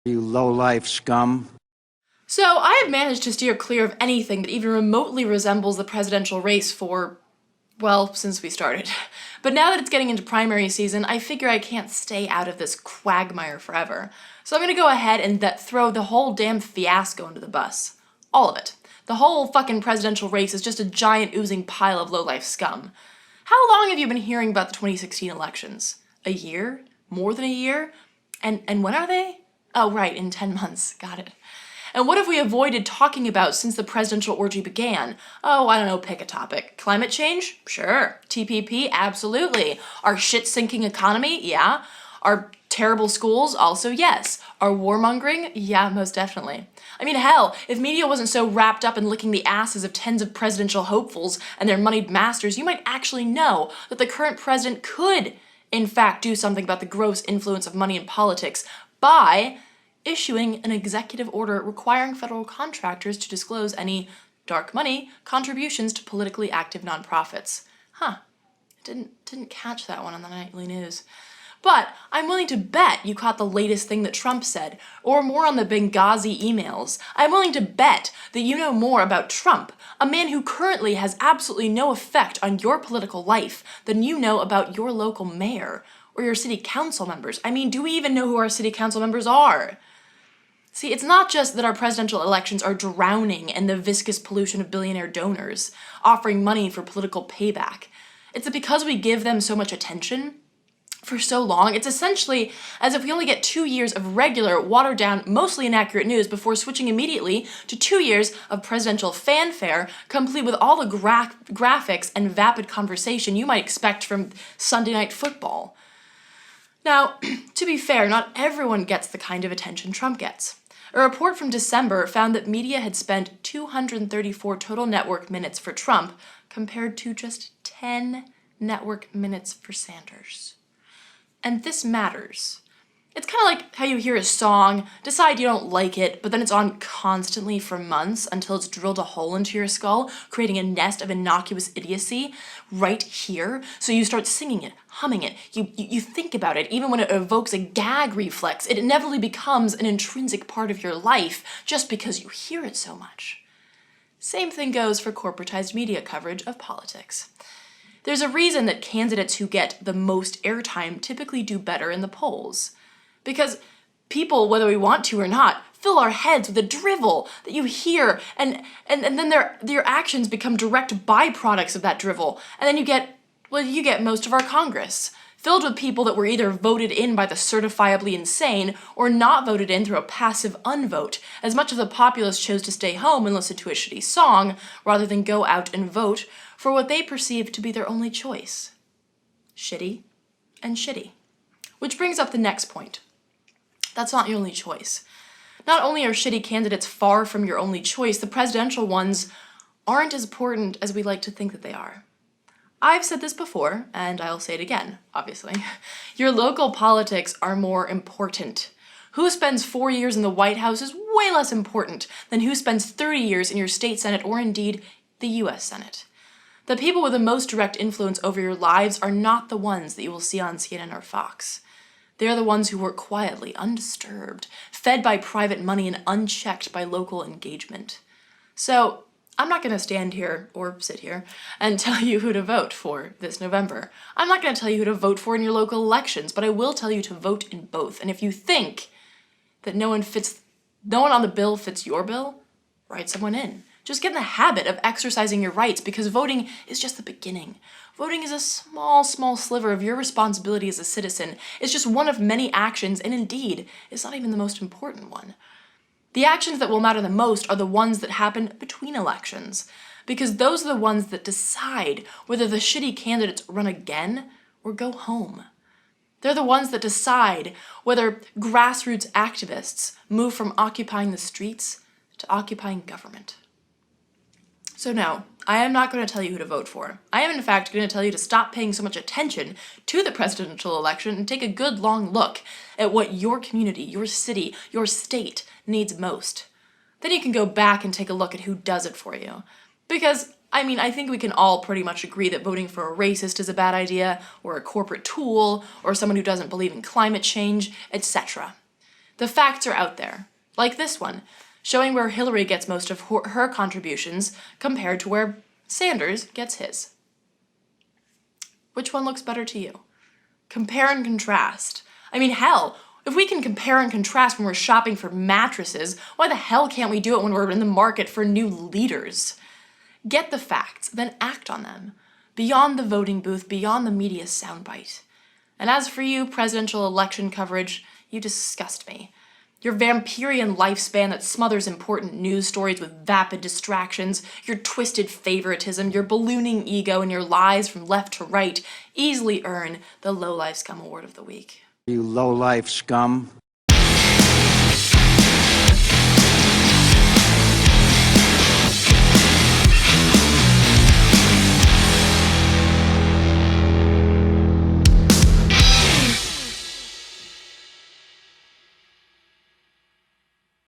You low-life scum. So I have managed to steer clear of anything that even remotely resembles the presidential race for, well, since we started. But now that it's getting into primary season, I figure I can't stay out of this quagmire forever. So I'm gonna go ahead and throw the whole damn fiasco under the bus. All of it. The whole fucking presidential race is just a giant oozing pile of low-life scum. How long have you been hearing about the 2016 elections? A year? More than a year? And when are they? Oh, right, in 10 months. Got it. And what have we avoided talking about since the presidential orgy began? Oh, I don't know, pick a topic. Climate change? Sure. TPP? Absolutely. Our shit-sinking economy? Yeah. Our terrible schools? Also yes. Our warmongering? Yeah, most definitely. I mean, hell, if media wasn't so wrapped up in licking the asses of tens of presidential hopefuls and their moneyed masters, you might actually know that the current president could, in fact, do something about the gross influence of money in politics by issuing an executive order requiring federal contractors to disclose any dark money contributions to politically active nonprofits. Huh. Didn't catch that one on the nightly news. But I'm willing to bet you caught the latest thing that Trump said, or more on the Benghazi emails. I'm willing to bet that you know more about Trump, a man who currently has absolutely no effect on your political life, than you know about your local mayor or your city council members. I mean, do we even know who our city council members are? See, it's not just that our presidential elections are drowning in the viscous pollution of billionaire donors, offering money for political payback. It's that because we give them so much attention for so long, it's essentially as if we only get 2 years of regular, watered-down, mostly inaccurate news before switching immediately to 2 years of presidential fanfare, complete with all the graphics and vapid conversation you might expect from Sunday Night Football. Now, to be fair, not everyone gets the kind of attention Trump gets. A report from December found that media had spent 234 total network minutes for Trump, compared to just 10 network minutes for Sanders. And this matters. It's kind of like how you hear a song, decide you don't like it, but then it's on constantly for months until it's drilled a hole into your skull, creating a nest of innocuous idiocy right here. So you start singing it, humming it, you think about it, even when it evokes a gag reflex, it inevitably becomes an intrinsic part of your life just because you hear it so much. Same thing goes for corporatized media coverage of politics. There's a reason that candidates who get the most airtime typically do better in the polls. Because people, whether we want to or not, fill our heads with the drivel that you hear, and then their actions become direct byproducts of that drivel. And then you get most of our Congress, filled with people that were either voted in by the certifiably insane or not voted in through a passive unvote, as much of the populace chose to stay home and listen to a shitty song rather than go out and vote for what they perceive to be their only choice. Shitty and shitty. Which brings up the next point. That's not your only choice. Not only are shitty candidates far from your only choice, the presidential ones aren't as important as we like to think that they are. I've said this before, and I'll say it again, obviously. Your local politics are more important. Who spends 4 years in the White House is way less important than who spends 30 years in your state senate or indeed the US Senate. The people with the most direct influence over your lives are not the ones that you will see on CNN or Fox. They are the ones who work quietly, undisturbed, fed by private money and unchecked by local engagement. So, I'm not going to stand here, or sit here, and tell you who to vote for this November. I'm not going to tell you who to vote for in your local elections, but I will tell you to vote in both. And if you think that no one on the bill fits your bill, write someone in. Just get in the habit of exercising your rights, because voting is just the beginning. Voting is a small, small sliver of your responsibility as a citizen. It's just one of many actions, and indeed, it's not even the most important one. The actions that will matter the most are the ones that happen between elections, because those are the ones that decide whether the shitty candidates run again or go home. They're the ones that decide whether grassroots activists move from occupying the streets to occupying government. So no, I am not going to tell you who to vote for. I am in fact going to tell you to stop paying so much attention to the presidential election and take a good long look at what your community, your city, your state needs most. Then you can go back and take a look at who does it for you. Because, I think we can all pretty much agree that voting for a racist is a bad idea, or a corporate tool, or someone who doesn't believe in climate change, etc. The facts are out there, like this one, showing where Hillary gets most of her contributions compared to where Sanders gets his. Which one looks better to you? Compare and contrast. I mean, hell, if we can compare and contrast when we're shopping for mattresses, why the hell can't we do it when we're in the market for new leaders? Get the facts, then act on them. Beyond the voting booth, beyond the media soundbite. And as for you, presidential election coverage, you disgust me. Your vampirian lifespan that smothers important news stories with vapid distractions, your twisted favoritism, your ballooning ego, and your lies from left to right easily earn the Low Life Scum Award of the Week. You low-life scum.